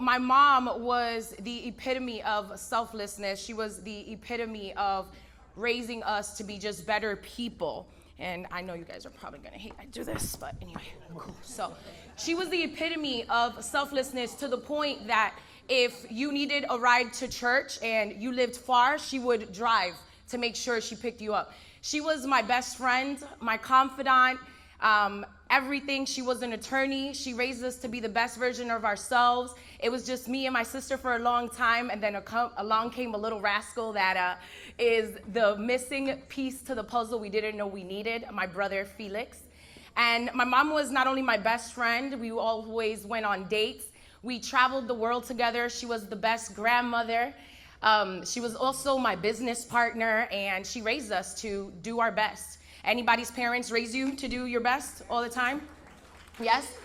my mom was the epitome of selflessness. She was the epitome of raising us to be just better people. And I know you guys are probably gonna hate I do this, but anyway, cool. So she was the epitome of selflessness, to the point that if you needed a ride to church and you lived far, she would drive to make sure she picked you up. She was my best friend, my confidant, everything. She was an attorney. She raised us to be the best version of ourselves. It was just me and my sister for a long time, and then along came a little rascal that is the missing piece to the puzzle we didn't know we needed, my brother Felix. And my mom was not only my best friend, we always went on dates. We traveled the world together. She was the best grandmother. She was also my business partner, and she raised us to do our best. Anybody's parents raise you to do your best all the time? Yes?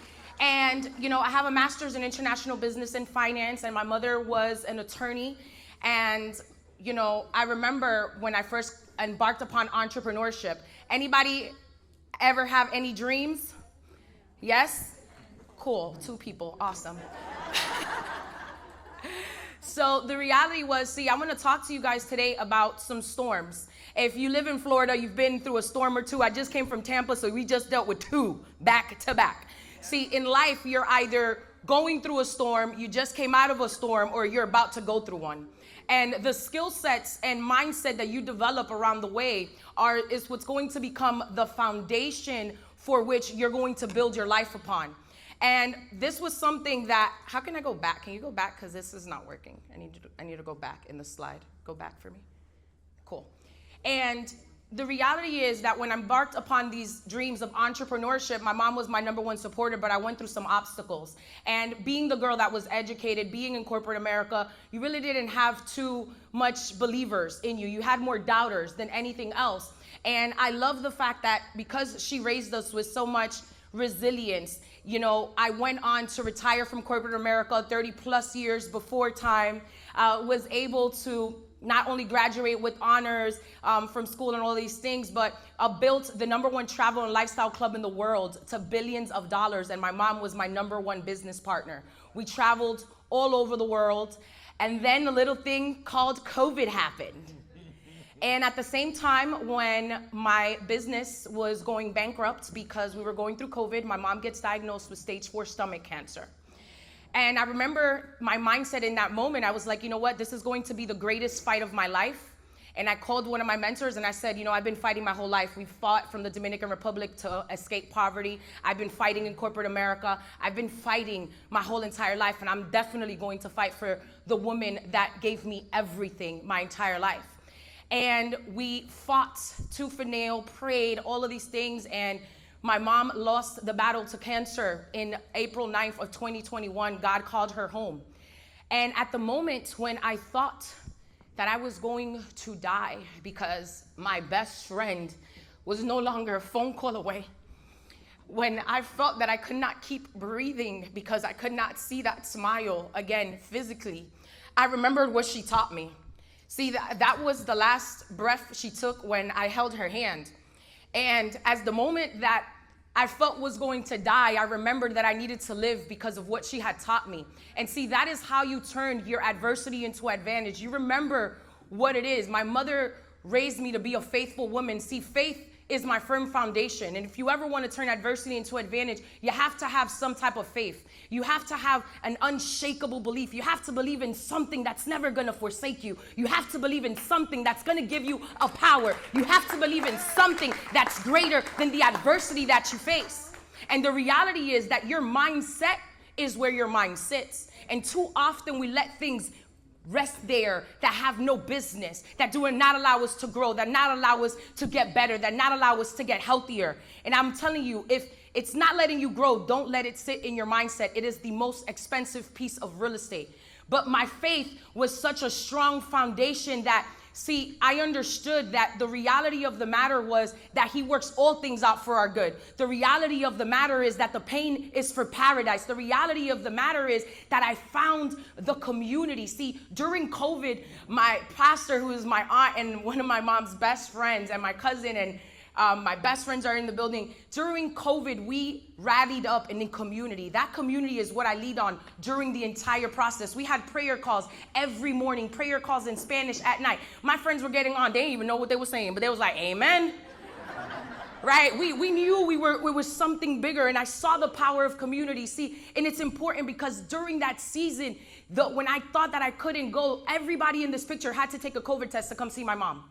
And, you know, I have a master's in international business and finance, and my mother was an attorney. And, you know, I remember when I first embarked upon entrepreneurship. Anybody ever have any dreams? Yes? Cool, 2 people, awesome. So the reality was, I want to talk to you guys today about some storms. If you live in Florida, you've been through a storm or 2. I just came from Tampa, so we just dealt with 2 back to back. See, in life, you're either going through a storm, you just came out of a storm, or you're about to go through one. And the skill sets and mindset that you develop around the way is what's going to become the foundation for which you're going to build your life upon. And this was something that, how can I go back? Can you go back? Because this is not working. I need to go back in the slide. Go back for me. Cool. And the reality is that when I embarked upon these dreams of entrepreneurship, my mom was my #1 supporter, but I went through some obstacles. And being the girl that was educated, being in corporate America, you really didn't have too much believers in you. You had more doubters than anything else. And I love the fact that because she raised us with so much resilience, you know, I went on to retire from corporate America 30 plus years before time, was able to not only graduate with honors from school and all these things, but built the #1 travel and lifestyle club in the world to billions of dollars. And my mom was my #1 business partner. We traveled all over the world. And then a little thing called COVID happened. And at the same time, when my business was going bankrupt because we were going through COVID, my mom gets diagnosed with stage 4 stomach cancer. And I remember my mindset in that moment. I was like, you know what? This is going to be the greatest fight of my life. And I called one of my mentors and I said, you know, I've been fighting my whole life. We fought from the Dominican Republic to escape poverty. I've been fighting in corporate America. I've been fighting my whole entire life. And I'm definitely going to fight for the woman that gave me everything my entire life. And we fought tooth and nail, prayed, all of these things. And my mom lost the battle to cancer in April 9th of 2021. God called her home. And at the moment when I thought that I was going to die because my best friend was no longer a phone call away, when I felt that I could not keep breathing because I could not see that smile again physically, I remembered what she taught me. See, that was the last breath she took when I held her hand. And as the moment that I felt was going to die, I remembered that I needed to live because of what she had taught me. And see, that is how you turn your adversity into advantage. You remember what it is. My mother raised me to be a faithful woman. See, faith is my firm foundation. And if you ever want to turn adversity into advantage, you have to have some type of faith. You have to have an unshakable belief. You have to believe in something that's never going to forsake you. You have to believe in something that's going to give you a power. You have to believe in something that's greater than the adversity that you face. And the reality is that your mindset is where your mind sits. And too often we let things rest there that have no business, that do not allow us to grow, that not allow us to get better, that not allow us to get healthier. And I'm telling you, if it's not letting you grow, don't let it sit in your mindset. It is the most expensive piece of real estate. But my faith was such a strong foundation that, see, I understood that the reality of the matter was that he works all things out for our good. The reality of the matter is that the pain is for paradise. The reality of the matter is that I found the community. See, during COVID, my pastor, who is my aunt and one of my mom's best friends and my cousin, and My best friends are in the building. During COVID, we rallied up in the community. That community is what I lead on during the entire process. We had prayer calls every morning, prayer calls in Spanish at night. My friends were getting on. They didn't even know what they were saying, but they was like, amen. Right? We knew we were something bigger, and I saw the power of community. See, and it's important because during that season, when I thought that I couldn't go, everybody in this picture had to take a COVID test to come see my mom.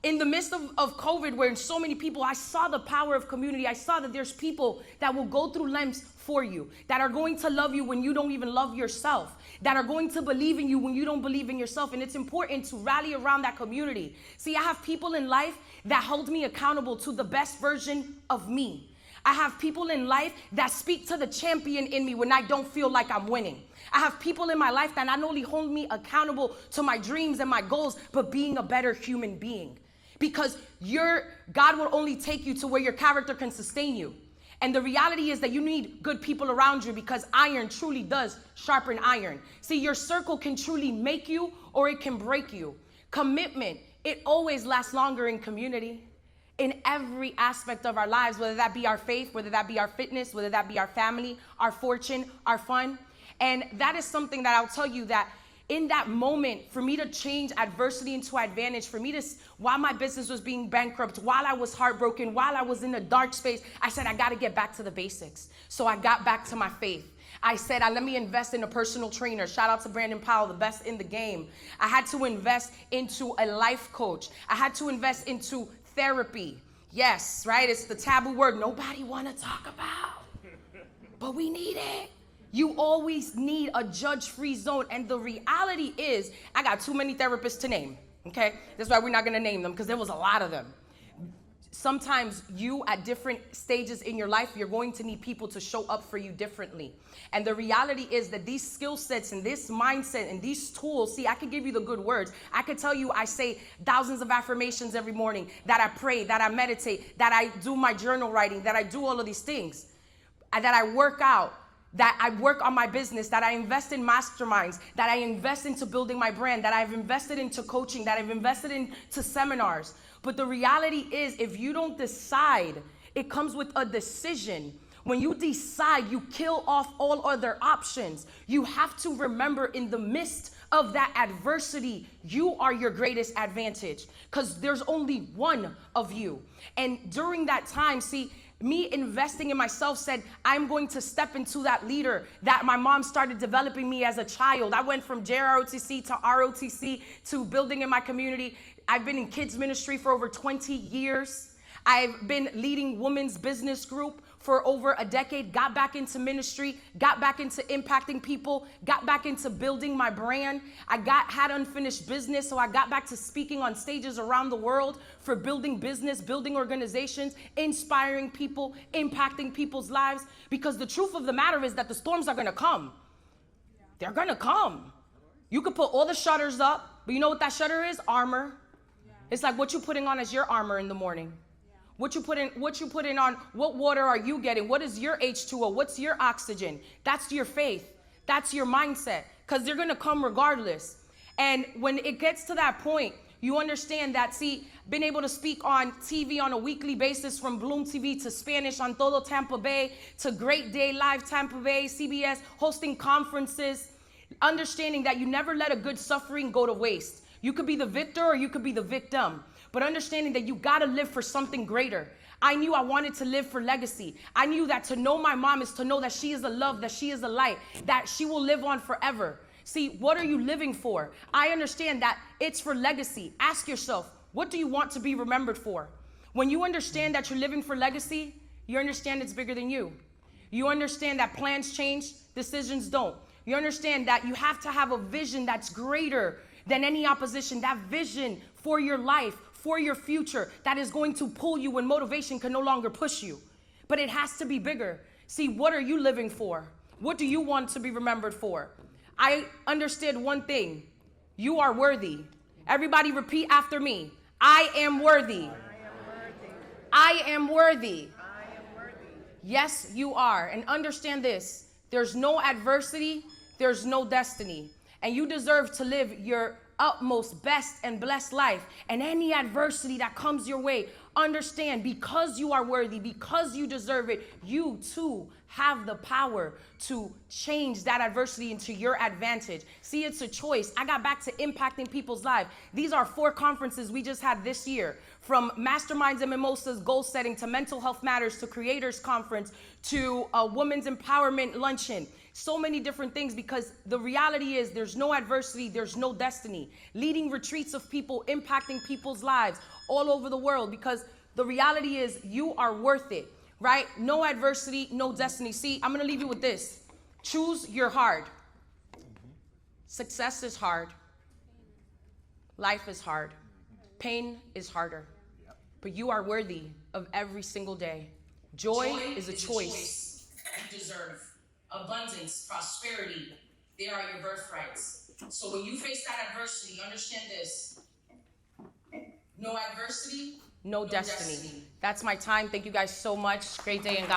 In the midst of COVID, where so many people, I saw the power of community. I saw that there's people that will go through lengths for you, that are going to love you when you don't even love yourself, that are going to believe in you when you don't believe in yourself. And it's important to rally around that community. See, I have people in life that hold me accountable to the best version of me. I have people in life that speak to the champion in me when I don't feel like I'm winning. I have people in my life that not only hold me accountable to my dreams and my goals, but being a better human being. Because God will only take you to where your character can sustain you. And the reality is that you need good people around you, because iron truly does sharpen iron. See, your circle can truly make you or it can break you. Commitment, it always lasts longer in community. In every aspect of our lives, whether that be our faith, whether that be our fitness, whether that be our family, our fortune, our fun. And that is something that I'll tell you, that in that moment, for me to change adversity into advantage, for me to, while my business was being bankrupt, while I was heartbroken, while I was in a dark space, I said, I got to get back to the basics. So I got back to my faith. I said, let me invest in a personal trainer. Shout out to Brandon Powell, the best in the game. I had to invest into a life coach. I had to invest into therapy. Yes, right? It's the taboo word nobody want to talk about, but we need it. You always need a judge-free zone. And the reality is, I got too many therapists to name, okay? That's why we're not gonna name them, because there was a lot of them. Sometimes you, at different stages in your life, you're going to need people to show up for you differently. And the reality is that these skill sets and this mindset and these tools, see, I could give you the good words. I could tell you I say thousands of affirmations every morning, that I pray, that I meditate, that I do my journal writing, that I do all of these things, that I work out, that I work on my business, that I invest in masterminds, that I invest into building my brand, that I've invested into coaching, that I've invested into seminars. But the reality is, if you don't decide, it comes with a decision. When you decide, you kill off all other options. You have to remember, in the midst of that adversity, you are your greatest advantage, because there's only one of you. And during that time, see, me investing in myself said, I'm going to step into that leader that my mom started developing me as a child. I went from JROTC to ROTC to building in my community. I've been in kids ministry for over 20 years. I've been leading women's business group for over a decade, got back into ministry, got back into impacting people, got back into building my brand. I had unfinished business, so I got back to speaking on stages around the world for building business, building organizations, inspiring people, impacting people's lives. Because the truth of the matter is that the storms are gonna come. They're gonna come. You could put all the shutters up, but you know what that shutter is? Armor. It's like what you putting on as your armor in the morning. What you put in on, what water are you getting? What is your H2O? What's your oxygen? That's your faith. That's your mindset, because they're going to come regardless. And when it gets to that point, you understand that, see, been able to speak on TV on a weekly basis, from Bloom TV to Spanish on Todo Tampa Bay to Great Day Live Tampa Bay, CBS, hosting conferences, understanding that you never let a good suffering go to waste. You could be the victor or you could be the victim. But understanding that you got to live for something greater. I knew I wanted to live for legacy. I knew that to know my mom is to know that she is a love, that she is a light, that she will live on forever. See, what are you living for? I understand that it's for legacy. Ask yourself, what do you want to be remembered for? When you understand that you're living for legacy, you understand it's bigger than you. You understand that plans change, decisions don't. You understand that you have to have a vision that's greater than any opposition, that vision for your life, for your future, that is going to pull you when motivation can no longer push you. But it has to be bigger. See, what are you living for? What do you want to be remembered for? I understood one thing. You are worthy. Everybody repeat after me. I am worthy. I am worthy. Yes, you are. And understand this. There's no adversity. There's no destiny. And you deserve to live your utmost, best, and blessed life. And any adversity that comes your way, understand, because you are worthy, because you deserve it, you too have the power to change that adversity into your advantage. See, it's a choice. I got back to impacting people's lives. These are 4 conferences we just had this year, from Masterminds and Mimosas, goal setting, to Mental Health Matters, to Creators Conference, to a Women's Empowerment Luncheon. So many different things, because the reality is there's no adversity, there's no destiny. Leading retreats of people, impacting people's lives all over the world, because the reality is you are worth it, right? No adversity, no destiny. See, I'm going to leave you with this. Choose your hard. Success is hard. Life is hard. Pain is harder. But you are worthy of every single day. Joy is a choice you deserve. Abundance, prosperity, they are your birthrights. So when you face that adversity, understand this. No adversity, no destiny. That's my time. Thank you guys so much. Great day and God.